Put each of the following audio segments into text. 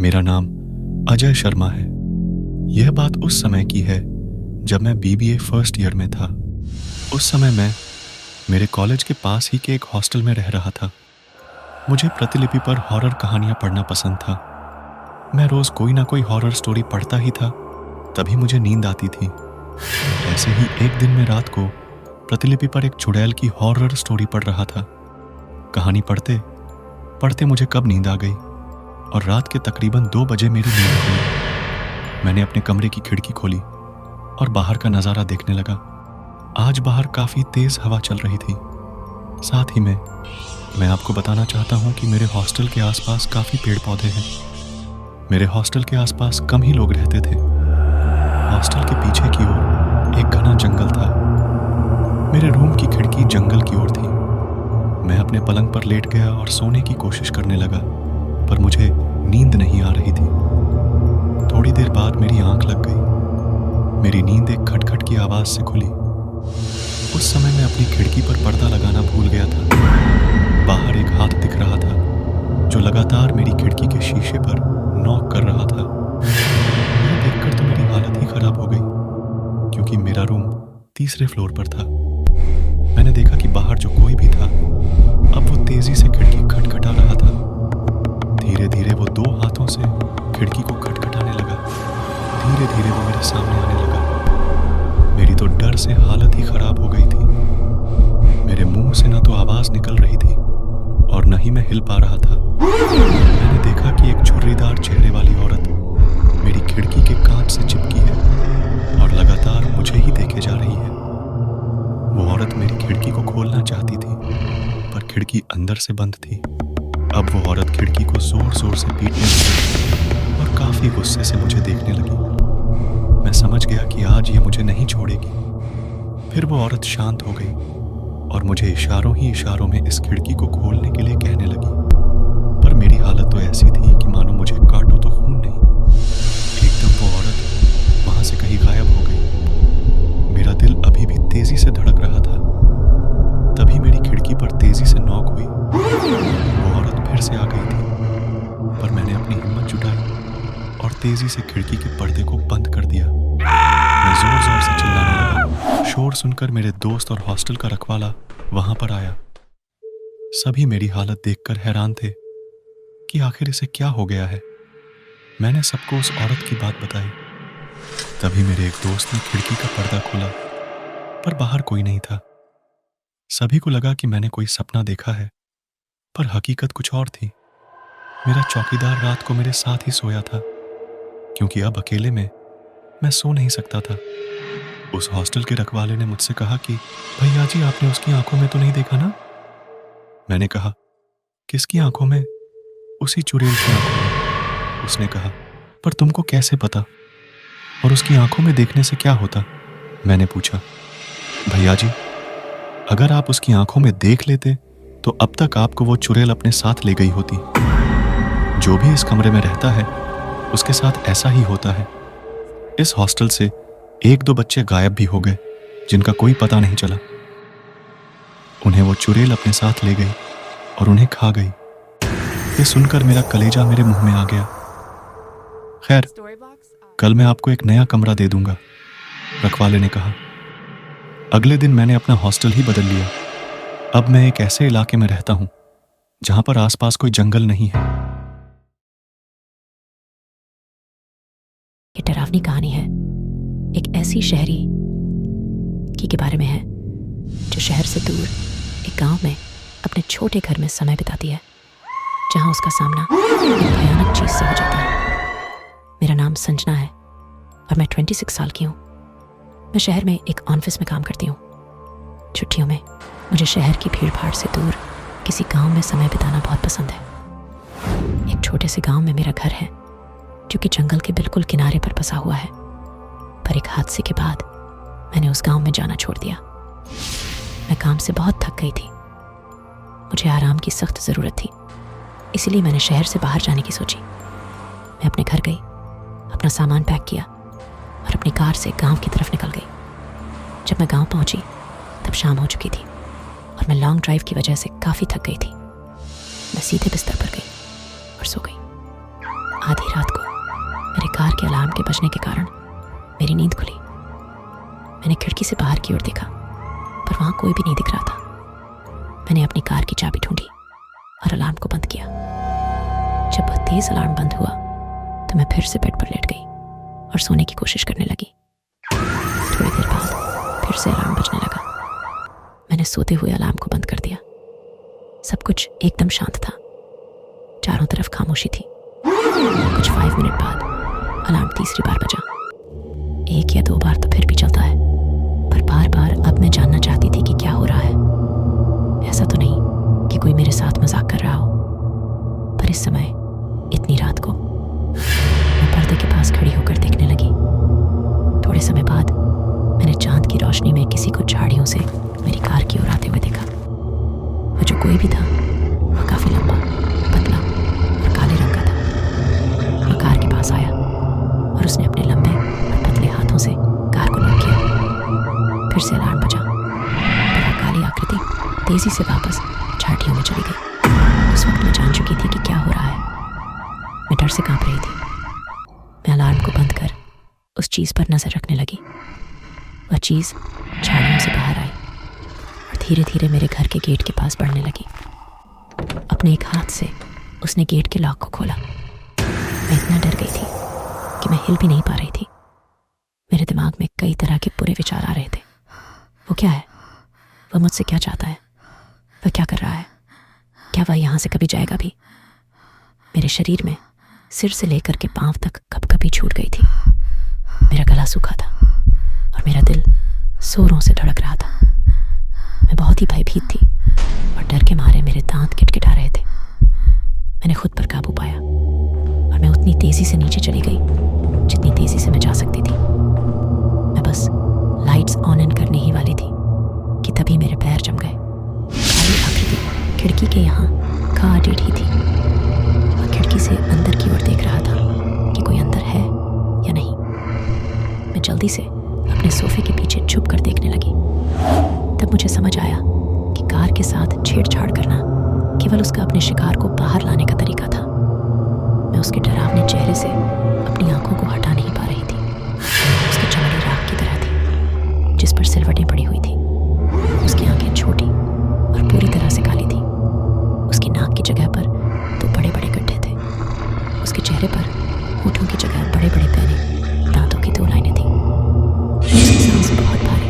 मेरा नाम अजय शर्मा है। यह बात उस समय की है जब मैं बीबीए फर्स्ट ईयर में था। उस समय मैं मेरे कॉलेज के पास ही के एक हॉस्टल में रह रहा था। मुझे प्रतिलिपि पर हॉरर कहानियां पढ़ना पसंद था। मैं रोज कोई ना कोई हॉरर स्टोरी पढ़ता ही था, तभी मुझे नींद आती थी। ऐसे ही एक दिन मैं रात को प्रतिलिपि पर एक चुड़ैल की हॉरर स्टोरी पढ़ रहा था। कहानी पढ़ते पढ़ते मुझे कब नींद आ गई और रात के तकरीबन 2 बजे मेरी नींद खुली। मैंने अपने कमरे की खिड़की खोली और बाहर का नज़ारा देखने लगा। आज बाहर काफ़ी तेज़ हवा चल रही थी। साथ ही में मैं आपको बताना चाहता हूँ कि मेरे हॉस्टल के आसपास काफ़ी पेड़ पौधे हैं। मेरे हॉस्टल के आसपास कम ही लोग रहते थे। हॉस्टल के पीछे की ओर एक घना जंगल था। मेरे रूम की खिड़की जंगल की ओर थी। मैं अपने पलंग पर लेट गया और सोने की कोशिश करने लगा, पर मुझे नींद नहीं आ रही थी। थोड़ी देर बाद मेरी आंख लग गई। मेरी नींद एक खटखट की आवाज़ से खुली। उस समय मैं अपनी खिड़की पर पर्दा लगाना भूल गया था। बाहर एक हाथ दिख रहा था जो लगातार मेरी खिड़की के शीशे पर नॉक कर रहा था। यह देखकर तो मेरी हालत ही खराब हो गई, क्योंकि मेरा रूम तीसरे फ्लोर पर था। मैंने देखा कि बाहर जो कोई भी था, अब वो तेजी से खिड़की खटखटा रहा था। धीरे धीरे वो 2 हाथों से खिड़की को खटखटाने लगा। धीरे धीरे वो मेरे सामने आने लगा। मेरी तो डर से हालत ही खराब हो गई थी। मेरे मुंह से ना तो आवाज निकल रही थी और न ही मैं हिल पा रहा था। मैंने देखा कि एक झुर्रीदार चेहरे वाली औरत मेरी खिड़की के कांच से चिपकी है और लगातार मुझे ही देखे जा रही है। वो औरत मेरी खिड़की को खोलना चाहती थी, पर खिड़की अंदर से बंद थी। अब वो औरत खिड़की को जोर जोर से पीटने लगी और काफी गुस्से से मुझे देखने लगी। मैं समझ गया कि आज ये मुझे नहीं छोड़ेगी। फिर वो औरत शांत हो गई और मुझे इशारों ही इशारों में इस खिड़की को खोलने के लिए कहने लगी। पर मेरी हालत तो ऐसी थी कि मानो मुझे काटो तो खून नहीं। एकदम वो औरत वहां से कहीं गायब हो गई। मेरा दिल अभी भी तेजी से धड़क रहा था। तभी मेरी खिड़की पर तेजी से नॉक हुई। वो औरत फिर से आ गई थी, पर मैंने अपनी हिम्मत जुटाई और तेजी से खिड़की के पर्दे को बंद कर दिया। मैं जोर जोर से चिल्लाने लगा। शोर सुनकर मेरे दोस्त और हॉस्टल का रखवाला वहां पर आया। सभी मेरी हालत देखकर हैरान थे कि आखिर इसे क्या हो गया है। मैंने सबको उस औरत की बात बताई। तभी मेरे एक दोस्त ने खिड़की का पर्दा खोला, पर बाहर कोई नहीं था। सभी को लगा कि मैंने कोई सपना देखा है, पर हकीकत कुछ और थी। मेरा चौकीदार रात को मेरे साथ ही सोया था, क्योंकि अब अकेले में मैं सो नहीं सकता था। उस हॉस्टल के रखवाले ने मुझसे कहा कि भैया जी, आपने उसकी आंखों में तो नहीं देखा ना? मैंने कहा, किसकी आंखों में? उसी चुड़ैल की आंखों में। उसने कहा, पर तुमको कैसे पता? और उसकी आंखों में देखने से क्या होता? मैंने पूछा। भैया जी, अगर आप उसकी आंखों में देख लेते तो अब तक आपको वो चुड़ैल अपने साथ ले गई होती। जो भी इस कमरे में रहता है उसके साथ ऐसा ही होता है। इस हॉस्टल से 1-2 बच्चे गायब भी हो गए, जिनका कोई पता नहीं चला। उन्हें वो चुड़ैल अपने साथ ले गई और उन्हें खा गई। ये सुनकर मेरा कलेजा मेरे मुंह में आ गया। खैर, कल मैं आपको एक नया कमरा दे दूंगा, रखवाले ने कहा। अगले दिन मैंने अपना हॉस्टल ही बदल लिया। अब मैं एक ऐसे इलाके में रहता हूं जहां पर आसपास कोई जंगल नहीं है। ये डरावनी कहानी है एक ऐसी शहरी की के बारे में है जो शहर से दूर एक गांव में अपने छोटे घर में समय बिताती है, जहां उसका सामना एक भयानक चीज से हो जाता है। मेरा नाम संजना है और मैं 26 साल की हूँ। मैं शहर में एक ऑफिस में काम करती हूँ। छुट्टियों में मुझे शहर की भीड़ भाड़ से दूर किसी गांव में समय बिताना बहुत पसंद है। एक छोटे से गांव में मेरा घर है, जो कि जंगल के बिल्कुल किनारे पर बसा हुआ है। पर एक हादसे के बाद मैंने उस गांव में जाना छोड़ दिया। मैं काम से बहुत थक गई थी। मुझे आराम की सख्त ज़रूरत थी, इसीलिए मैंने शहर से बाहर जाने की सोची। मैं अपने घर गई, अपना सामान पैक किया और अपनी कार से गांव की तरफ निकल गई। जब मैं गांव पहुंची तब शाम हो चुकी थी और मैं लॉन्ग ड्राइव की वजह से काफ़ी थक गई थी। मैं सीधे बिस्तर पर गई और सो गई। आधी रात को मेरे कार के अलार्म के बजने के कारण मेरी नींद खुली। मैंने खिड़की से बाहर की ओर देखा, पर वहां कोई भी नहीं दिख रहा था। मैंने अपनी कार की चाबी ढूंढी और अलार्म को बंद किया। जब वह तेज अलार्म बंद हुआ तो मैं फिर से बेड पर लेट गई और सोने की कोशिश करने लगी। थोड़ी देर बाद फिर से अलार्म बजने लगा। मैंने सोते हुए अलार्म को बंद कर दिया। सब कुछ एकदम शांत था, चारों तरफ खामोशी थी। कुछ 5 मिनट बाद अलार्म तीसरी बार बजा। 1 या 2 बार तो फिर भी चलता है, पर बार बार अब मैं जानना चाहती थी कि क्या हो रहा है। ऐसा तो नहीं कि कोई मेरे साथ मजाक कर रहा हो, पर इस समय इतनी रात को मैं पर्दे के पास खड़ी होकर देखने लगी। थोड़े समय बाद मैंने चांद की रोशनी में किसी को झाड़ियों से मेरी कार की ओर आते हुए देखा। वह जो कोई भी था वह काफी लंबा, पतला और काले रंग का था। वह कार के पास आया और उसने अपने लंबे और पतले हाथों से कार को लॉक किया। फिर से अलार्म बजा, पर वह काली आकृति तेजी से वापस झाड़ियों में चली गई। उस वक्त मैं जान चुकी थी कि क्या हो रहा है। मैं डर से कांप रही थी। मैं अलार्म को बंद कर उस चीज पर नजर रखने लगी। वह चीज झाड़ियों से बाहर आई और धीरे धीरे मेरे घर के गेट के पास बढ़ने लगी। अपने एक हाथ से उसने गेट के लॉक को खोला। मैं इतना डर गई थी कि मैं हिल भी नहीं पा रही थी। मेरे दिमाग में कई तरह के बुरे विचार आ रहे थे। वो क्या है? वह मुझसे क्या चाहता है? वह क्या कर रहा है? क्या वह यहाँ से कभी जाएगा भी? मेरे शरीर में सिर से लेकर के पांव तक कपकपी छूट गई थी। मेरा गला सूखा था और मेरा दिल जोरों से धड़क रहा था। मैं बहुत ही भयभीत थी और डर के मारे मेरे दांत किटकिटा रहे थे। मैंने खुद पर काबू पाया और मैं उतनी तेजी से नीचे चली गई जितनी तेजी से मैं जा सकती थी। मैं बस लाइट्स ऑन इन करने ही वाली थी कि तभी मेरे पैर जम गए। काली आकृति खिड़की के यहाँ खा टेढ़ी थी और खिड़की से अंदर की ओर देख रहा था कि कोई अंदर है या नहीं। मैं जल्दी से अपने सोफे के पीछे छुप कर देखने लगी। तब मुझे समझ आया कि कार के साथ छेड़छाड़ करना केवल उसका अपने शिकार को बाहर लाने का तरीका था। मैं उसके डरावने चेहरे से अपनी आंखों को हटा नहीं पा रही थी। उसकी चमड़ी राख की तरह थी जिस पर सिलवटें पड़ी हुई थी। उसकी आंखें छोटी और पूरी तरह से काली थी। उसकी नाक की जगह पर 2 बड़े-बड़े गड्ढे थे। उसके चेहरे पर होठों की जगह बड़े-बड़े पैने दांतों की 2 लाइनें थी। उसकी सांस बहुत भारी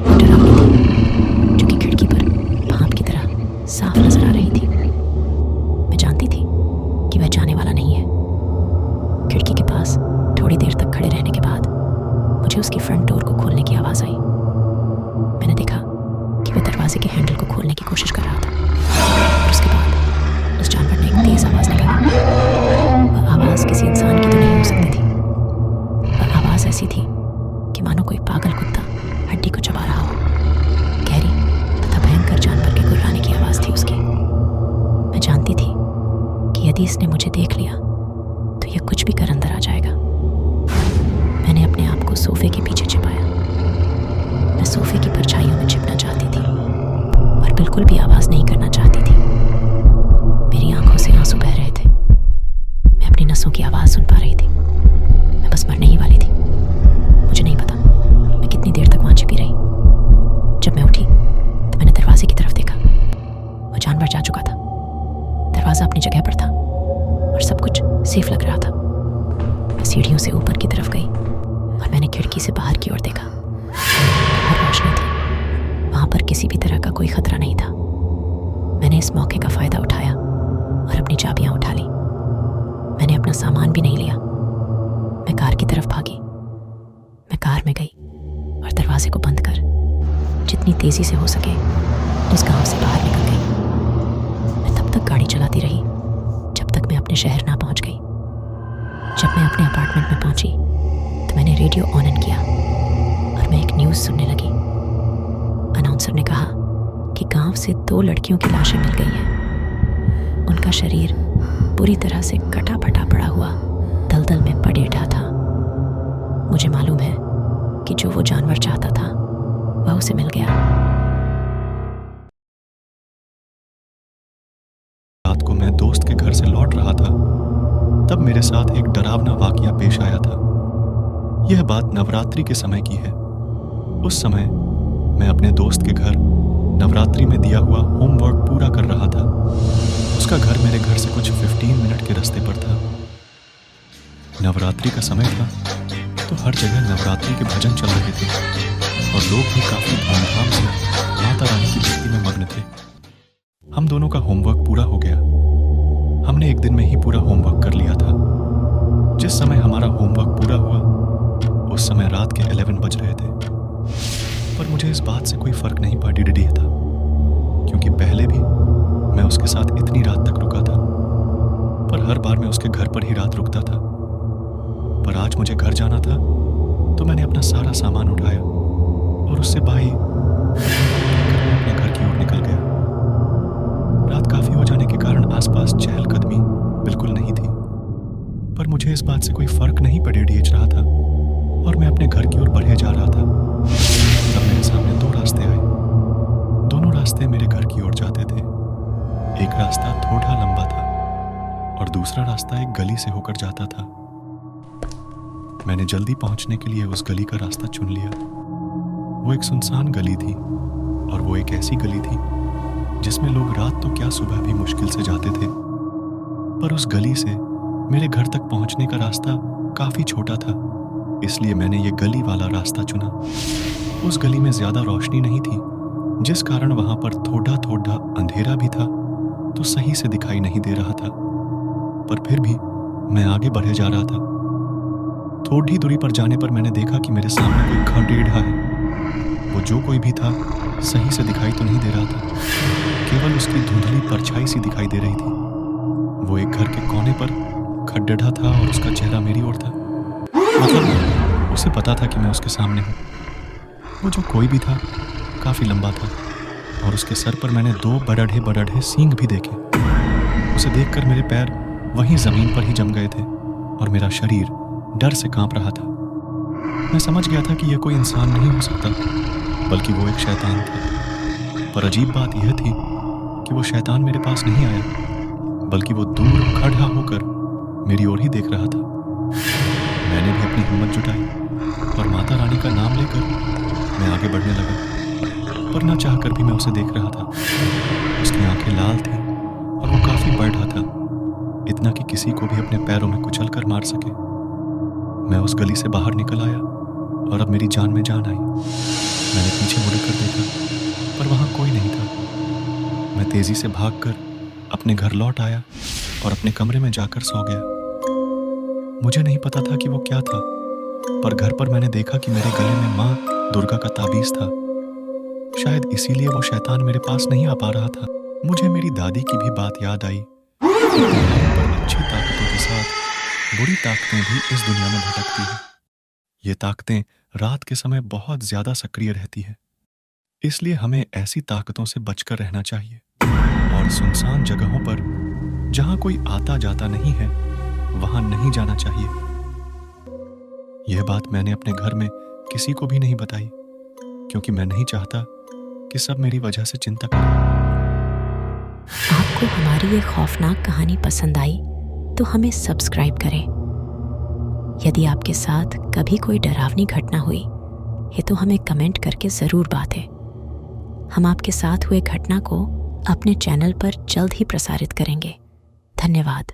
और डरावनी थी, जो कि खिड़की पर भाप की तरह साफ नजर आ रही थी। मैं जानती थी कि वह जाने वाला नहीं है। खिड़की के पास थोड़ी देर तक खड़े रहने के बाद मुझे उसकी फ्रंट डोर को खोलने की आवाज़ आई। मैंने देखा कि वह दरवाजे के हैंडल को खोलने की कोशिश कर रहा था और उसके बाद उस जानवर ने एक तेज आवाज़ निकाली। वह आवाज़ किसी इंसान की तो नहीं हो सकती थी। वह आवाज़ ऐसी थी कि मानो कोई पागल कुत्ता हड्डी को चबा रहा हो। गहरी तथा भयंकर जानवर के गुर्राने की आवाज़ थी उसकी। मैं जानती थी कि यदि इसने मुझे देख लिया तो यह कुछ भी कर अंदर आ जाएगा। मैंने अपने आप को सोफे के पीछे छिपाया। मैं सोफे की परछाइयों में छिपना चाहती थी और बिल्कुल भी आवाज़ नहीं करना चाहती थी। मेरी आंखों से आंसू बह रहे थे। मैं अपनी नसों की आवाज़ सुन पा रही थी। मैं बस मरने ही वाली थी। मुझे नहीं पता मैं कितनी देर तक वहां छिपी रही। जब मैं उठी तो मैंने दरवाजे की तरफ देखा। वो जानवर जा चुका था। दरवाज़ा अपनी जगह पर था और सब कुछ सेफ लग रहा था। मैं सीढ़ियों से ऊपर की तरफ गई और मैंने खिड़की से बाहर की ओर देखा। बाहर रोशनी थी। वहां पर किसी भी तरह का कोई खतरा नहीं था। मैंने इस मौके का फायदा उठाया और अपनी चाबियां उठा ली। मैंने अपना सामान भी नहीं लिया। मैं कार की तरफ भागी। मैं कार में गई और दरवाजे को बंद कर जितनी तेजी से हो सके उस गांव से बाहर निकल गई। मैं तब तक गाड़ी चलाती रही जब तक मैं अपने शहर ना पहुंच गई। जब मैं अपने अपार्टमेंट में पहुंची तो मैंने रेडियो ऑन इन किया और मैं एक न्यूज़ सुनने लगी। अनाउंसर ने कहा कि गांव से 2 लड़कियों की लाशें मिल गई हैं। उनका शरीर पूरी तरह से कटा फटा पड़ा हुआ दलदल में पड़ेठा था। मुझे मालूम है कि जो वो जानवर चाहता था वह उसे मिल गया। रात को मैं दोस्त के घर से लौट रहा था, तब मेरे साथ एक डरावना वाकया पेश आया था। यह बात नवरात्रि के समय की है। उस समय मैं अपने दोस्त के घर नवरात्रि में दिया हुआ होमवर्क पूरा कर रहा था। उसका घर मेरे घर से कुछ 15 मिनट के रास्ते पर था। नवरात्रि का समय था तो हर जगह नवरात्रि के भजन चल रहे थे और लोग भी काफी धूमधाम से माता रानी की भक्ति में मग्न थे। हम दोनों का होमवर्क पूरा हो गया। हमने एक दिन में ही पूरा होमवर्क कर लिया था। जिस समय हमारा होमवर्क पूरा हुआ उस समय रात के 11 बज रहे थे। पर मुझे इस बात से कोई फर्क नहीं पड़ रहा था, क्योंकि पहले भी मैं उसके साथ इतनी रात तक रुका था, पर हर बार मैं उसके घर पर ही रात रुकता था। पर आज मुझे घर जाना था तो मैंने अपना सारा सामान उठाया और उससे बाई अपने घर की ओर निकल गया। रात काफी हो जाने के कारण आसपास चहलकदमी बिल्कुल नहीं थी, पर मुझे इस बात से कोई फर्क नहीं पड़ रहा था और मैं अपने घर की ओर बढ़े जा रहा था। तब मेरे सामने दो रास्ते आए। दोनों रास्ते मेरे घर की ओर जाते थे। एक रास्ता थोड़ा लंबा था और दूसरा रास्ता एक गली से होकर जाता था। मैंने जल्दी पहुंचने के लिए उस गली का रास्ता चुन लिया। वो एक सुनसान गली थी और वो एक ऐसी गली थी जिसमें लोग रात तो क्या सुबह भी मुश्किल से जाते थे। पर उस गली से मेरे घर तक पहुंचने का रास्ता काफी छोटा था, इसलिए मैंने ये गली वाला रास्ता चुना। उस गली में ज्यादा रोशनी नहीं थी, जिस कारण वहां पर थोड़ा थोड़ा अंधेरा भी था तो सही से दिखाई नहीं दे रहा था। पर फिर भी मैं आगे बढ़े जा रहा था। थोड़ी दूरी पर जाने पर मैंने देखा कि मेरे सामने कोई घर टेढ़ा है। वो जो कोई भी था सही से दिखाई तो नहीं दे रहा था, केवल उसकी धुंधली परछाई सी दिखाई दे रही थी। वो एक घर के कोने पर खड्डा था और उसका चेहरा मेरी ओर था। मतलब उसे पता था कि मैं उसके सामने हूँ। वो जो कोई भी था काफी लंबा था और उसके सर पर मैंने दो बड़े सींग भी देखे। उसे देखकर मेरे पैर वहीं जमीन पर ही जम गए थे और मेरा शरीर डर से कांप रहा था। मैं समझ गया था कि यह कोई इंसान नहीं हो सकता, बल्कि वो एक शैतान था। पर अजीब बात यह थी कि वो शैतान मेरे पास नहीं आया, बल्कि वो दूर खड़ा होकर मेरी ओर ही देख रहा था। मैंने भी अपनी हिम्मत जुटाई और माता रानी का नाम लेकर मैं आगे बढ़ने लगा, पर न चाहकर भी मैं उसे देख रहा था। उसकी आंखें लाल थीं और वो काफी बढ़ा था, इतना कि किसी को भी अपने पैरों में कुचल कर मार सके। मैं उस गली से बाहर निकल आया और अब मेरी जान में जान आई। मैंने पीछे मुड़कर देखा, पर वहां कोई नहीं था। मैं तेजी से भागकर अपने घर लौट आया और अपने कमरे में जाकर सो गया। मुझे नहीं पता था कि वो क्या था, पर घर पर मैंने देखा कि मेरे गले में माँ दुर्गा का ताबीज था। शायद इसीलिए वो शैतान मेरे पास नहीं आ पा रहा था। मुझे मेरी दादी की भी बात याद आई। पर अच्छी ताकतों के साथ बुरी ताकतें भी इस दुनिया में भटकती हैं। ये ताकतें रात के समय बहुत ज्यादा सक्रिय रहती है, इसलिए हमें ऐसी ताकतों से बचकर रहना चाहिए और सुनसान जगहों पर जहां कोई आता जाता नहीं है वहां नहीं जाना चाहिए। यह बात मैंने अपने घर में किसी को भी नहीं बताई, क्योंकि मैं नहीं चाहता कि सब मेरी वजह से चिंता करें। आपको हमारी ये खौफनाक कहानी पसंद आई तो हमें सब्सक्राइब करें। यदि आपके साथ कभी कोई डरावनी घटना हुई है तो हमें कमेंट करके ज़रूर बातें। हम आपके साथ हुए घटना को अपने चैनल पर जल्द ही प्रसारित करेंगे। धन्यवाद।